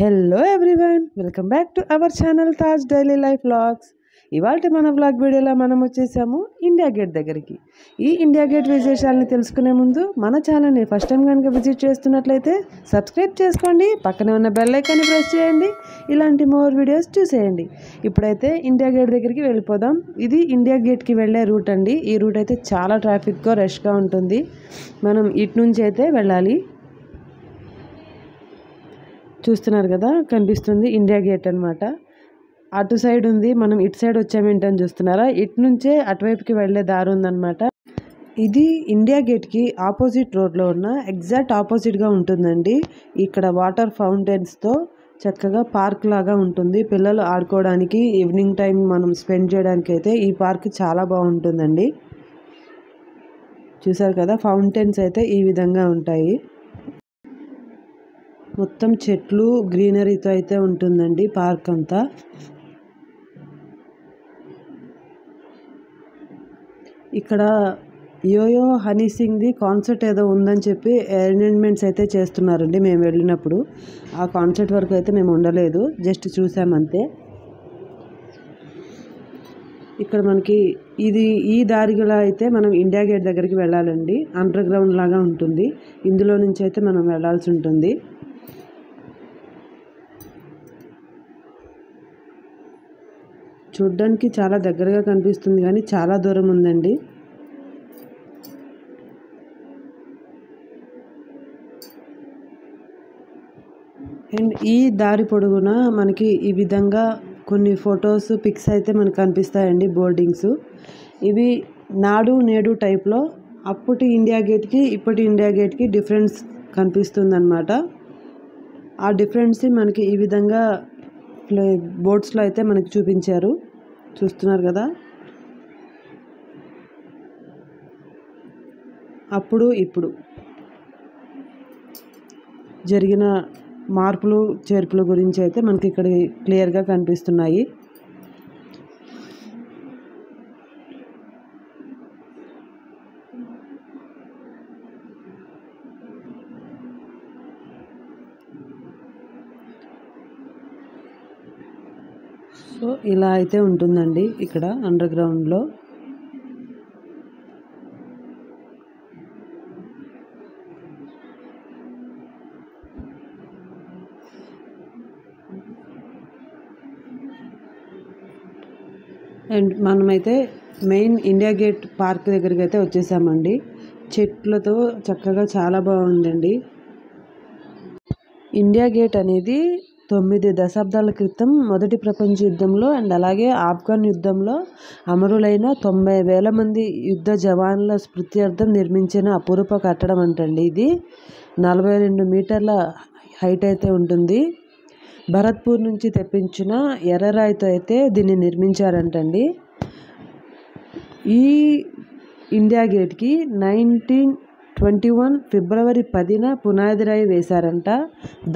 Hello everyone, welcome back to our channel Taj daily life vlogs. ఇవాళ మన vlog వీడియోలో మనం వచ్చేసాము ఇండియా గేట్ దగ్గరికి. ఈ ఇండియా గేట్ విశేషాలని తెలుసుకునే ముందు మన ఛానల్ని ఫస్ట్ టైం కనుక విజిట్ చేస్తున్నట్లయితే సబ్స్క్రైబ్ చేసుకోండి, పక్కనే ఉన్న బెల్ ఐకాన్ని ప్రెస్ చేయండి, ఇలాంటి మోర్ వీడియోస్ చూసేయండి. ఇప్పుడైతే ఇండియా గేట్ దగ్గరికి వెళ్ళిపోదాం. ఇది ఇండియా గేట్కి వెళ్ళే రూట్ అండి. ఈ రూట్ అయితే చాలా ట్రాఫిక్గా రష్గా ఉంటుంది. మనం ఇటు నుంచి అయితే వెళ్ళాలి. చూస్తున్నారు కదా, కనిపిస్తుంది ఇండియా గేట్ అనమాట. అటు సైడ్ ఉంది, మనం ఇటు సైడ్ వచ్చామేంటని చూస్తున్నారా? ఇటు నుంచే అటువైపుకి వెళ్ళే దారి ఉందన్నమాట. ఇది ఇండియా గేట్కి ఆపోజిట్ రోడ్లో ఉన్న ఎగ్జాక్ట్ ఆపోజిట్గా ఉంటుందండి. ఇక్కడ వాటర్ ఫౌంటైన్స్తో చక్కగా పార్క్ లాగా ఉంటుంది. పిల్లలు ఆడుకోవడానికి ఈవినింగ్ టైం మనం స్పెండ్ చేయడానికి అయితే ఈ పార్క్ చాలా బాగుంటుందండి. చూసారు కదా, ఫౌంటైన్స్ అయితే ఈ విధంగా ఉంటాయి. మొత్తం చెట్లు గ్రీనరీతో అయితే ఉంటుందండి పార్క్ అంతా. ఇక్కడ యోయో హనీ సింగ్ది కాన్సర్ట్ ఏదో ఉందని చెప్పి అరేంజ్మెంట్స్ అయితే చేస్తున్నారండి. మేము వెళ్ళినప్పుడు ఆ కాన్సర్ట్ వరకు అయితే మేము ఉండలేదు, జస్ట్ చూసామంతే. ఇక్కడ మనకి ఈ దారిలో అయితే మనం ఇండియా గేట్ దగ్గరికి వెళ్ళాలండి. అండర్ గ్రౌండ్ లాగా ఉంటుంది, ఇందులో నుంచి అయితే మనం వెళ్ళాల్సి ఉంటుంది. చూడ్డానికి చాలా దగ్గరగా కనిపిస్తుంది కానీ చాలా దూరం ఉందండి. అండ్ ఈ దారి పొడుగున మనకి ఈ విధంగా కొన్ని ఫొటోస్ పిక్స్ అయితే మనకు కనిపిస్తాయండి, బోర్డింగ్స్. ఇవి నాడు నేడు టైప్లో అప్పటి ఇండియా గేట్కి ఇప్పటి ఇండియా గేట్కి డిఫరెన్స్ కనిపిస్తుంది అన్నమాట. ఆ డిఫరెన్స్ మనకి ఈ విధంగా బోర్డ్స్లో అయితే మనకి చూపించారు. చూస్తున్నారు కదా, అప్పుడు ఇప్పుడు జరిగిన మార్పులు చేర్పుల గురించి అయితే మనకి ఇక్కడ క్లియర్గా కనిపిస్తున్నాయి. సో ఇలా అయితే ఉంటుందండి ఇక్కడ అండర్ గ్రౌండ్లో. అండ్ మనమైతే మెయిన్ ఇండియా గేట్ పార్క్ దగ్గరికి అయితే వచ్చేసామండి. చెట్లతో చక్కగా చాలా బాగుందండి. ఇండియా గేట్ అనేది 9 దశాబ్దాల క్రితం మొదటి ప్రపంచ యుద్ధంలో అండ్ అలాగే ఆఫ్ఘన్ యుద్ధంలో అమరులైన 90,000 మంది యుద్ధ జవాన్ల స్మృత్యర్థం నిర్మించిన అపురూప కట్టడం అంటండి. ఇది 42 మీటర్ల హైట్ అయితే ఉంటుంది. భరత్పూర్ నుంచి తెప్పించిన ఎర్రరాయితో అయితే దీన్ని నిర్మించారంటండి. ఈ ఇండియా గేట్కి 1921 ఫిబ్రవరి 10న పునాది రాయి వేశారంట.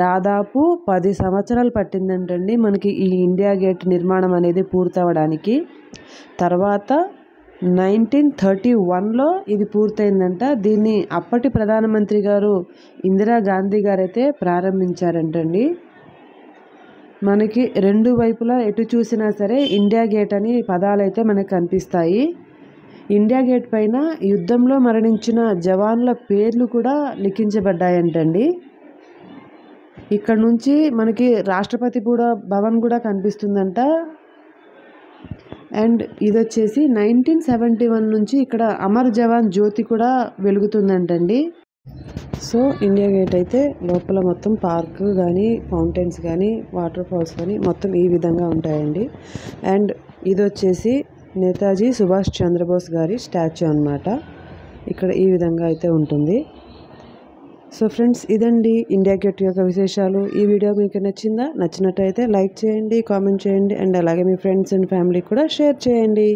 దాదాపు 10 సంవత్సరాలు పట్టిందంటండి మనకి ఈ ఇండియా గేట్ నిర్మాణం అనేది పూర్తవడానికి. తర్వాత 1931లో ఇది పూర్తయిందంట. దీన్ని అప్పటి ప్రధానమంత్రి గారు ఇందిరాగాంధీ గారైతే ప్రారంభించారంటండి. మనకి రెండు వైపులా ఎటు చూసినా సరే ఇండియా గేట్ అని పదాలైతే మనకు కనిపిస్తాయి. ఇండియా గేట్ పైన యుద్ధంలో మరణించిన జవాన్ల పేర్లు కూడా లిఖించబడ్డాయంటండి. ఇక్కడ నుంచి మనకి రాష్ట్రపతి భవన్ కూడా కనిపిస్తుందంట. అండ్ ఇది వచ్చేసి 1971 నుంచి ఇక్కడ అమర్ జవాన్ జ్యోతి కూడా వెలుగుతుందంటండి. సో ఇండియా గేట్ అయితే లోపల మొత్తం పార్క్ కానీ ఫౌంటైన్స్ కానీ వాటర్ ఫాల్స్ కానీ మొత్తం ఈ విధంగా ఉంటాయండి. అండ్ ఇది వచ్చేసి నేతాజీ సుభాష్ చంద్రబోస్ గారి స్టాచ్యూ అన్నమాట. ఇక్కడ ఈ విధంగా అయితే ఉంటుంది. సో ఫ్రెండ్స్, ఇదండి ఇండియా గేట్ యొక్క విశేషాలు. ఈ వీడియో మీకు నచ్చినట్టయితే లైక్ చేయండి, కామెంట్ చేయండి అండ్ అలాగే మీ ఫ్రెండ్స్ అండ్ ఫ్యామిలీ కూడా షేర్ చేయండి.